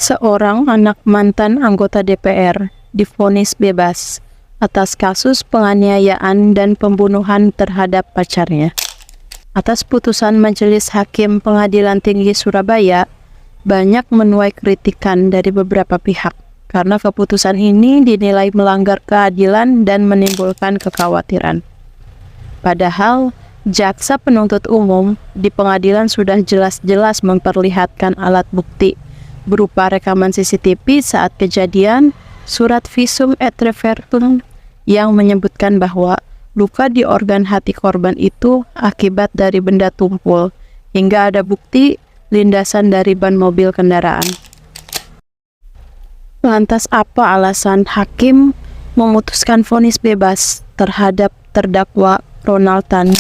Seorang anak mantan anggota DPR divonis bebas atas kasus penganiayaan dan pembunuhan terhadap pacarnya. Atas putusan Majelis Hakim Pengadilan Tinggi Surabaya, banyak menuai kritikan dari beberapa pihak karena keputusan ini dinilai melanggar keadilan dan menimbulkan kekhawatiran. Padahal, jaksa penuntut umum di pengadilan sudah jelas-jelas memperlihatkan alat bukti berupa rekaman CCTV saat kejadian, surat visum et repertum yang menyebutkan bahwa luka di organ hati korban itu akibat dari benda tumpul, hingga ada bukti lindasan dari ban mobil kendaraan. Lantas apa alasan hakim memutuskan vonis bebas terhadap terdakwa Ronald Tan?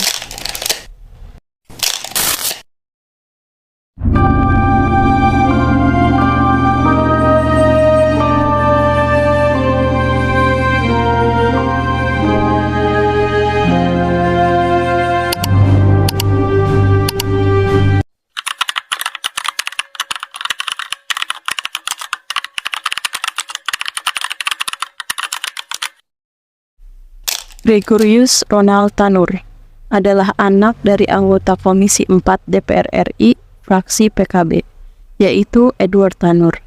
Gregorius Ronald Tanur adalah anak dari anggota Komisi 4 DPR RI fraksi PKB, yaitu Edward Tanur.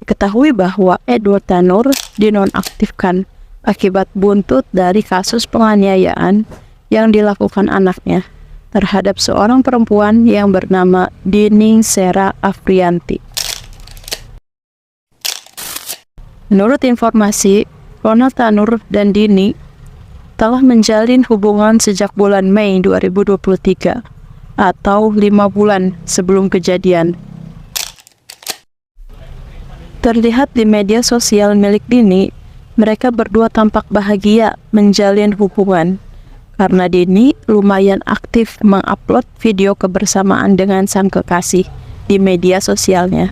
Diketahui bahwa Edward Tanur dinonaktifkan akibat buntut dari kasus penganiayaan yang dilakukan anaknya terhadap seorang perempuan yang bernama Dining Sera Afrianti. Menurut informasi, Ronald Tanur dan Dini telah menjalin hubungan sejak bulan Mei 2023 atau 5 bulan sebelum kejadian. Terlihat di media sosial milik Dini, mereka berdua tampak bahagia menjalin hubungan karena Dini lumayan aktif mengupload video kebersamaan dengan sang kekasih di media sosialnya.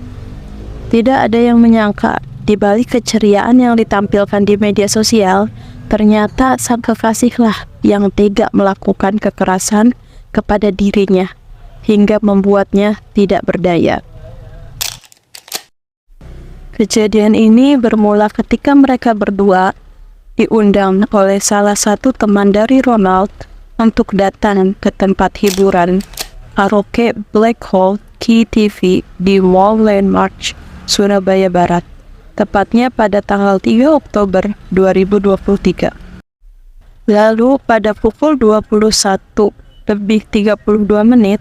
Tidak ada yang menyangka di balik keceriaan yang ditampilkan di media sosial, ternyata sang kekasihlah yang tega melakukan kekerasan kepada dirinya hingga membuatnya tidak berdaya. Kejadian ini bermula ketika mereka berdua diundang oleh salah satu teman dari Ronald untuk datang ke tempat hiburan karaoke Black Hole Key TV di Mall Landmark, Surabaya Barat, tepatnya pada tanggal 3 Oktober 2023. Lalu pada pukul 21:32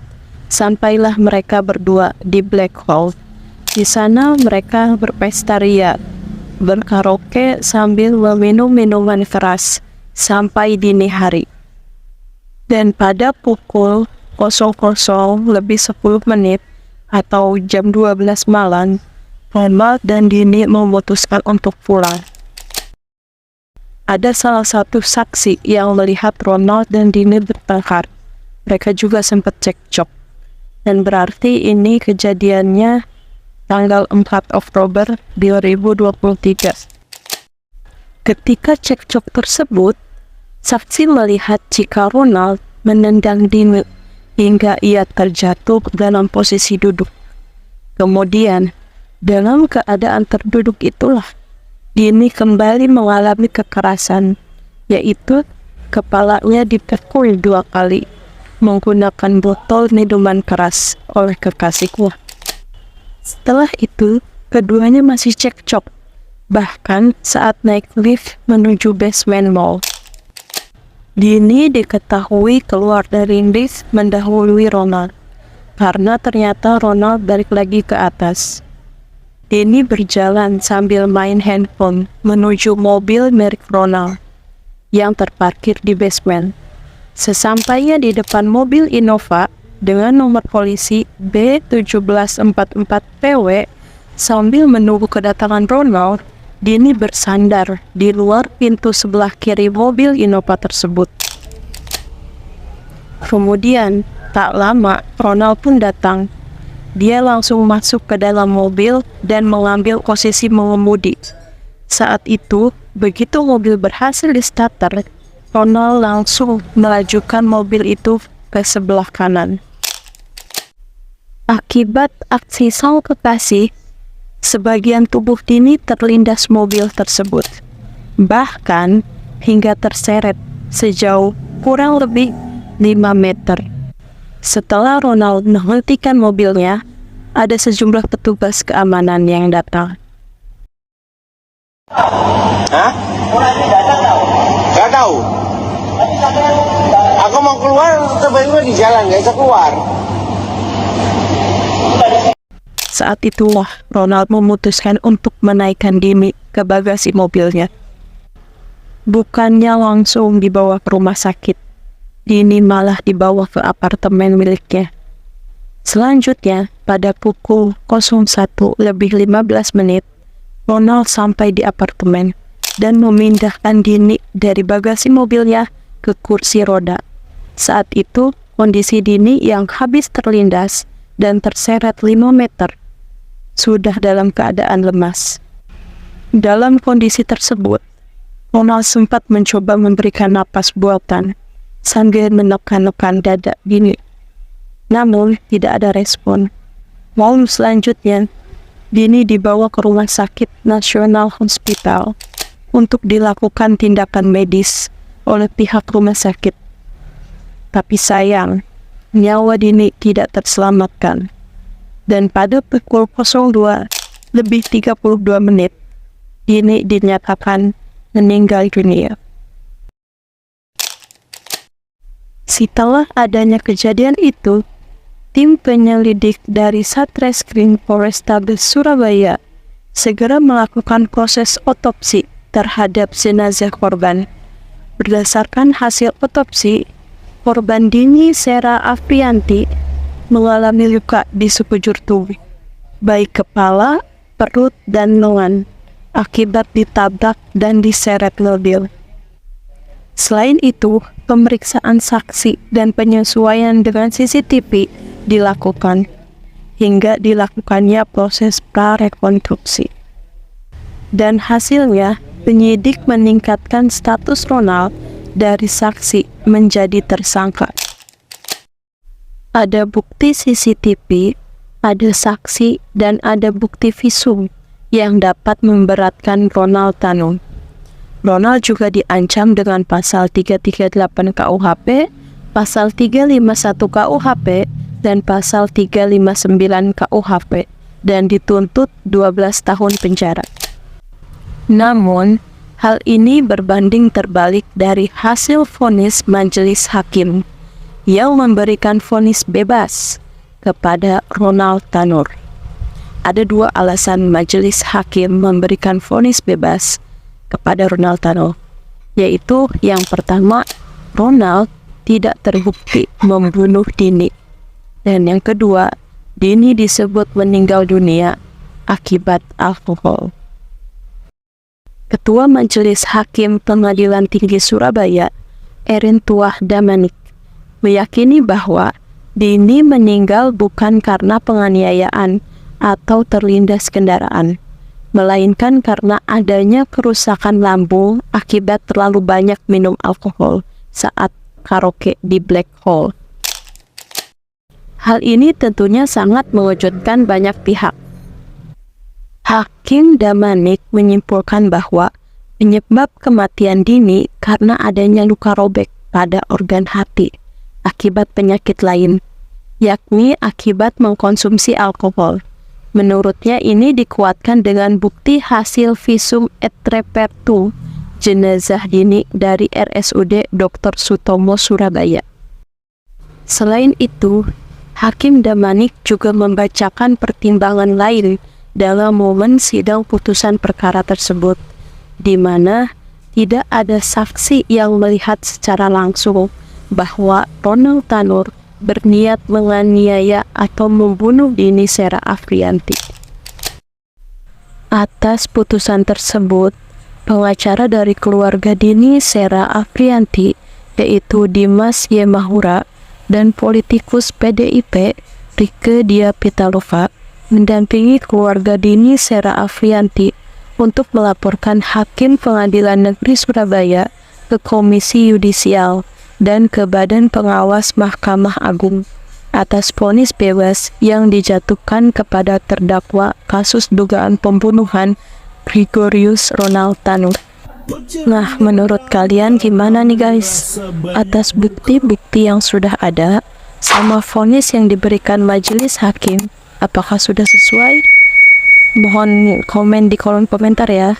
sampailah mereka berdua di Black Hole. Di sana mereka berpesta ria, berkaraoke sambil meminum minuman keras sampai dini hari. Dan pada pukul 00:10 atau jam 12 malam, Ronald dan Dini memutuskan untuk pulang. Ada salah satu saksi yang melihat Ronald dan Dini bertengkar. Mereka juga sempat cekcok. Dan berarti ini kejadiannya tanggal 4 Oktober 2023. Ketika cekcok tersebut, saksi melihat jika Ronald menendang Dini hingga ia terjatuh dalam posisi duduk. Kemudian, dalam keadaan terduduk itulah Dini kembali mengalami kekerasan, yaitu kepalanya dipukul 2 kali menggunakan botol minuman keras oleh kekasihnya. Setelah itu, keduanya masih cekcok, bahkan saat naik lift menuju basement mall. Dini diketahui keluar dari lift mendahului Ronald, karena ternyata Ronald balik lagi ke atas. Dini berjalan sambil main handphone menuju mobil merek Ronald yang terparkir di basement. Sesampainya di depan mobil Innova dengan nomor polisi B1744PW, sambil menunggu kedatangan Ronald, Dini bersandar di luar pintu sebelah kiri mobil Innova tersebut. Kemudian, tak lama Ronald pun datang. Dia langsung masuk ke dalam mobil dan mengambil posisi mengemudi. Saat itu, begitu mobil berhasil di-starter, Ronald langsung melajukan mobil itu ke sebelah kanan. Akibat aksi sang kekasih, Sebagian tubuh Dini terlindas mobil tersebut, bahkan hingga terseret sejauh kurang lebih 5 meter. Setelah Ronald menghentikan mobilnya, ada sejumlah petugas keamanan yang datang. Hah? Gak tahu. Aku mau keluar, tiba-tiba di jalan, gak bisa keluar. Saat itulah Ronald memutuskan untuk menaikkan Dini ke bagasi mobilnya. Bukannya langsung dibawa ke rumah sakit, Dini malah dibawa ke apartemen miliknya. Selanjutnya, pada pukul 01:15, Ronald sampai di apartemen dan memindahkan Dini dari bagasi mobilnya ke kursi roda. Saat itu, kondisi Dini yang habis terlindas dan terseret 5 meter sudah dalam keadaan lemas. Dalam kondisi tersebut, Ronald sempat mencoba memberikan napas buatan sambil menekan-nekan dada Dini. Namun, tidak ada respon. Lalu selanjutnya, Dini dibawa ke Rumah Sakit Nasional Hospital untuk dilakukan tindakan medis oleh pihak rumah sakit. Tapi sayang, nyawa Dini tidak terselamatkan. Dan pada pukul 02:32, Dini dinyatakan meninggal dunia. Setelah adanya kejadian itu, tim penyelidik dari Satreskrim Polrestabes Surabaya segera melakukan proses otopsi terhadap jenazah korban. Berdasarkan hasil otopsi, korban Dini Sera Afrianti mengalami luka di sekujur tubuh, baik kepala, perut, dan lengan, akibat ditabrak dan diseret mobil. Selain itu, pemeriksaan saksi dan penyesuaian dengan CCTV dilakukan, hingga dilakukannya proses prarekonstruksi. Dan hasilnya, penyidik meningkatkan status Ronald dari saksi menjadi tersangka. Ada bukti CCTV, ada saksi, dan ada bukti visum yang dapat memberatkan Ronald Tanur. Ronald juga diancam dengan pasal 338 KUHP, pasal 351 KUHP, dan pasal 359 KUHP, dan dituntut 12 tahun penjara. Namun, hal ini berbanding terbalik dari hasil vonis majelis hakim yang memberikan vonis bebas kepada Ronald Tanur. Ada dua alasan majelis hakim memberikan vonis bebas kepada Ronald Tanur, yaitu yang pertama, Ronald tidak terbukti membunuh Dini, dan yang kedua, Dini disebut meninggal dunia akibat alkohol. Ketua Majelis Hakim Pengadilan Tinggi Surabaya, Erin Tuah Damanik, meyakini bahwa Dini meninggal bukan karena penganiayaan atau terlindas kendaraan, melainkan karena adanya kerusakan lambung akibat terlalu banyak minum alkohol saat karaoke di Black Hole. Hal ini tentunya sangat mengejutkan banyak pihak. Hakim Damanik menyimpulkan bahwa penyebab kematian Dini karena adanya luka robek pada organ hati akibat penyakit lain, yakni akibat mengkonsumsi alkohol. Menurutnya ini dikuatkan dengan bukti hasil visum et repertum jenazah Dini dari RSUD Dr. Sutomo Surabaya. Selain itu, Hakim Damanik juga membacakan pertimbangan lain dalam momen sidang putusan perkara tersebut, di mana tidak ada saksi yang melihat secara langsung bahwa Ronald Tanur berniat menganiaya atau membunuh Dini Sera Afrianti. Atas putusan tersebut, pengacara dari keluarga Dini Sera Afrianti, yaitu Dimas Y. Mahura, dan politikus PDIP Rieke Diah Pitaloka, mendampingi keluarga Dini Sera Afrianti untuk melaporkan Hakim Pengadilan Negeri Surabaya ke Komisi Yudisial dan ke Badan Pengawas Mahkamah Agung atas vonis bebas yang dijatuhkan kepada terdakwa kasus dugaan pembunuhan Gregorius Ronald Tanu. Nah, menurut kalian gimana nih guys? Atas bukti-bukti yang sudah ada sama vonis yang diberikan majelis hakim, apakah sudah sesuai? Mohon komen di kolom komentar ya.